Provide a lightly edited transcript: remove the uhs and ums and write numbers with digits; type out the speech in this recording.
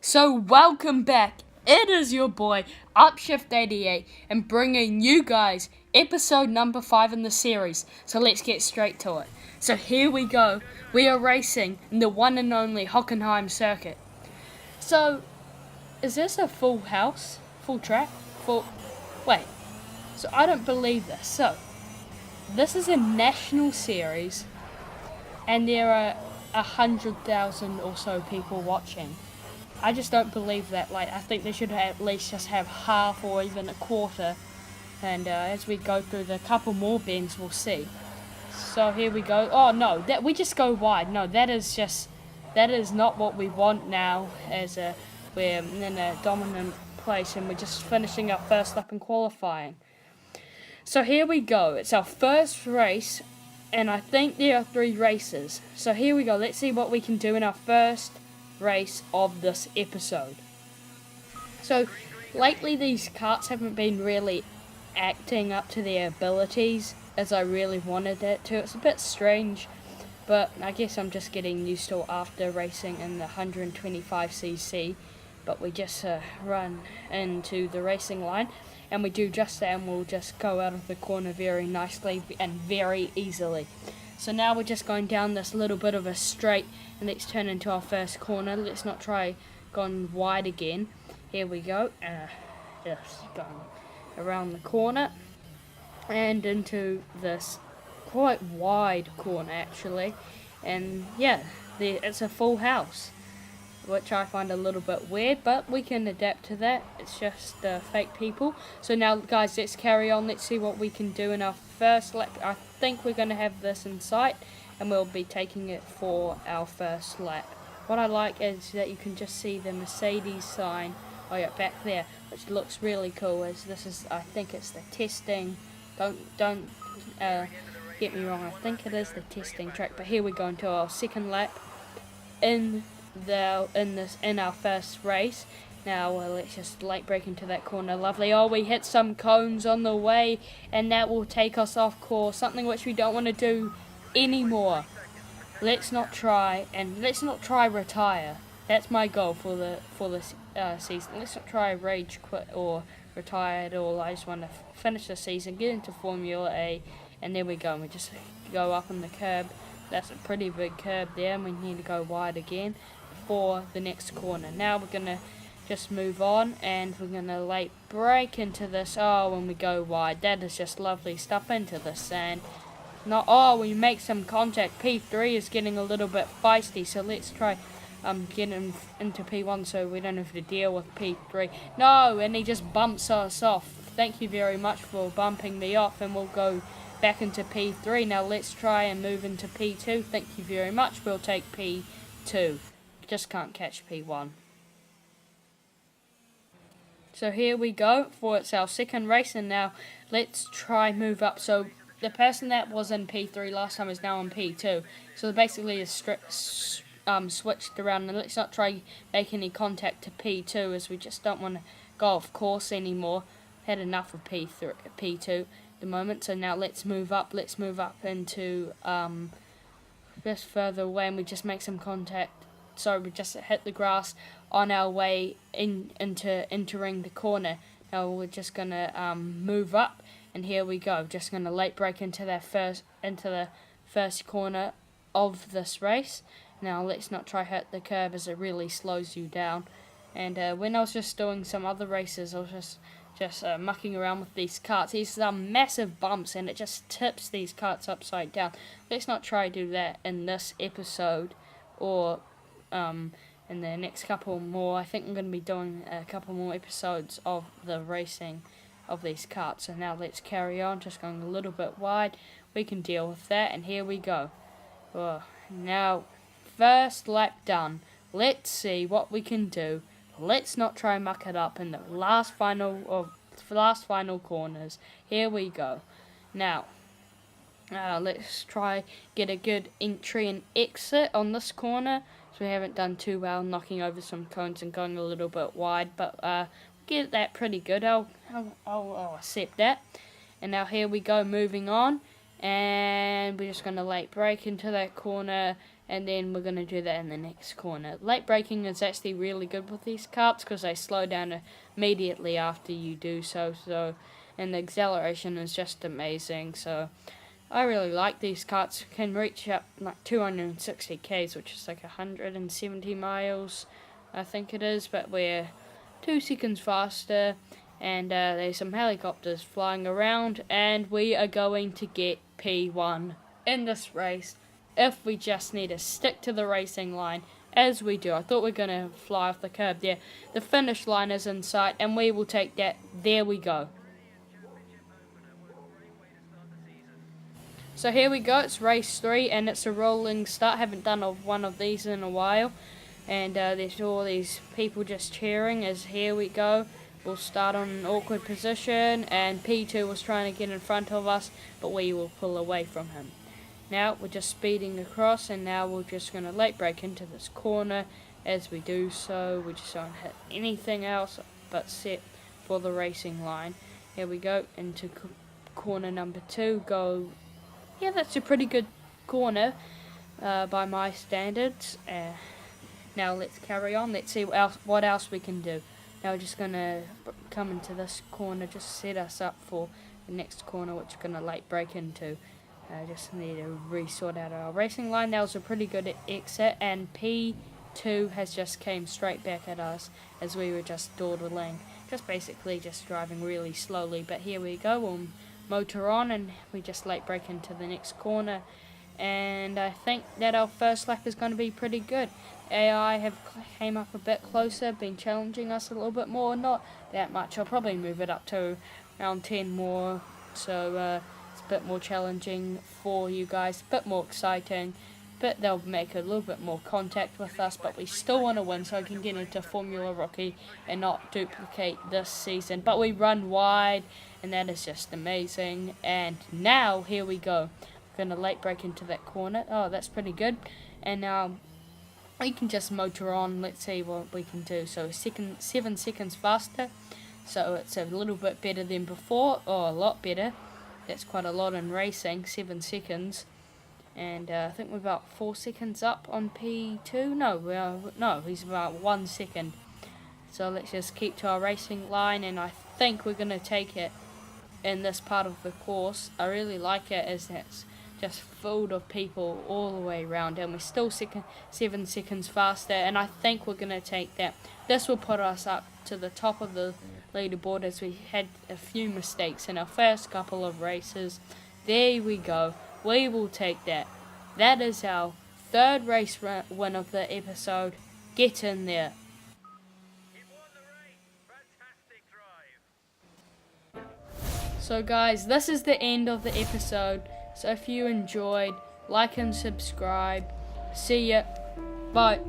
So welcome back. It is your boy Upshift88 and bringing you guys episode number 5 in the series. So let's get straight to it. So here we go. We are racing in the one and only Hockenheim circuit. So is this a full house? Full track? Wait. So I don't believe this. So this is a national series and there are 100,000 or so people watching. I just don't believe that. I think they should at least just have half or even a quarter. And as we go through the couple more bends, we'll see. So here we go. Oh no, that we just go wide. No, that is not what we want now. As we're in a dominant place and we're just finishing our first lap in qualifying. So here we go. It's our first race, and I think there are 3 races. So here we go. Let's see what we can do in our first race of this episode. So lately these karts haven't been really acting up to their abilities as I really wanted it to. It's a bit strange, but I guess I'm just getting used to it after racing in the 125cc. But we just run into the racing line and we do just that, and we'll just go out of the corner very nicely and very easily. So now we're just going down this little bit of a straight, and let's turn into our first corner. Let's not try going wide again. Here we go. Just going around the corner and into this quite wide corner actually. And yeah, it's a full house, which I find a little bit weird, but we can adapt to that. It's just fake people. So now guys, let's carry on. Let's see what we can do in our first lap. I think we're going to have this in sight and we'll be taking it for our first lap. What I like is that you can just see the Mercedes sign back there, which looks really cool. As this is, I think it's the testing. Don't get me wrong, I think it is the testing track. But here we go into our second lap in our first race. Now let's just late brake into that corner. Lovely. Oh, we hit some cones on the way and that will take us off course, something which we don't want to do anymore. Let's not try retire. That's my goal for the season. Let's not try rage quit or retire at all. I just want to finish the season, get into Formula A, and there we go. We just go up on the curb. That's a pretty big curb there, and we need to go wide again for the next corner. Now we're going to just move on, and we're going to late brake into this. Oh, when we go wide, that is just lovely stuff into the sand. We make some contact. P3 is getting a little bit feisty, so let's try getting into P1 so we don't have to deal with P3. No, and he just bumps us off. Thank you very much for bumping me off, and we'll go back into P3. Now let's try and move into P2. Thank you very much. We'll take P2. Just can't catch P1. So here we go it's our second race, and now let's try move up. So the person that was in P3 last time is now in P2. So basically it's switched around, and let's not try make any contact to P2 as we just don't want to go off course anymore. Had enough of P2 at the moment. So now let's move up into just further away, and we just make some contact. So we just hit the grass on our way into entering the corner. Now we're just gonna move up, and here we go. Just gonna late brake into the first corner of this race. Now let's not try hit the curb as it really slows you down. And when I was just doing some other races, I was just mucking around with these karts. These some massive bumps, and it just tips these karts upside down. Let's not try to do that in this episode or in the next couple more. I think I'm going to be doing a couple more episodes of the racing of these karts. So now let's carry on, just going a little bit wide. We can deal with that, and here we go. Now, first lap done. Let's see what we can do. Let's not try muck it up in the last final corners. Here we go. Now, let's try get a good entry and exit on this corner. So we haven't done too well, knocking over some cones and going a little bit wide, but get that pretty good. I'll accept that. And now here we go, moving on, and we're just going to late brake into that corner and then we're going to do that in the next corner. Late braking is actually really good with these karts because they slow down immediately after you do so, and the acceleration is just amazing. So I really like these karts. Can reach up like 260 k's, which is like 170 miles, I think it is, but we're 2 seconds faster. And there's some helicopters flying around, and we are going to get P1 in this race if we just need to stick to the racing line as we do. I thought we were going to fly off the curb there. The finish line is in sight, and we will take that. There we go. So here we go, it's race 3, and it's a rolling start. Haven't done one of these in a while, and there's all these people just cheering as here we go. We'll start on an awkward position, and P2 was trying to get in front of us, but we will pull away from him. Now we're just speeding across, and now we're just going to late brake into this corner. As we do so, we just don't hit anything else but set for the racing line. Here we go into corner number 2. Go. Yeah, that's a pretty good corner by my standards. Now let's carry on. Let's see what else we can do. Now we're just going to come into this corner, just set us up for the next corner, which we're going to late brake into. Just need to re-sort out our racing line. That was a pretty good exit, and P2 has just came straight back at us as we were just dawdling. Just basically just driving really slowly, but here we go. We'll motor on, and we just late brake into the next corner, and I think that our first lap is going to be pretty good. AI have came up a bit closer, been challenging us a little bit more, not that much. I'll probably move it up to around 10 more, so it's a bit more challenging for you guys, a bit more exciting, but they'll make a little bit more contact with us, but we still want to win so I can get into Formula Rookie and not duplicate this season. But we run wide, and that is just amazing. And now, here we go. We're going to late brake into that corner. Oh, that's pretty good. And now we can just motor on. Let's see what we can do. So 7 seconds faster. So it's a little bit better than before. Oh, a lot better. That's quite a lot in racing, 7 seconds. And I think we're about 4 seconds up on P2. No, he's about 1 second. So let's just keep to our racing line, and I think we're going to take it in this part of the course. I really like it as it's just filled of people all the way around, and we're still 7 seconds faster, and I think we're going to take that. This will put us up to the top of the leaderboard as we had a few mistakes in our first couple of races. There we go. We will take that. That is our 3rd race win of the episode. Get in there. So guys, this is the end of the episode. So if you enjoyed, like and subscribe. See ya. Bye.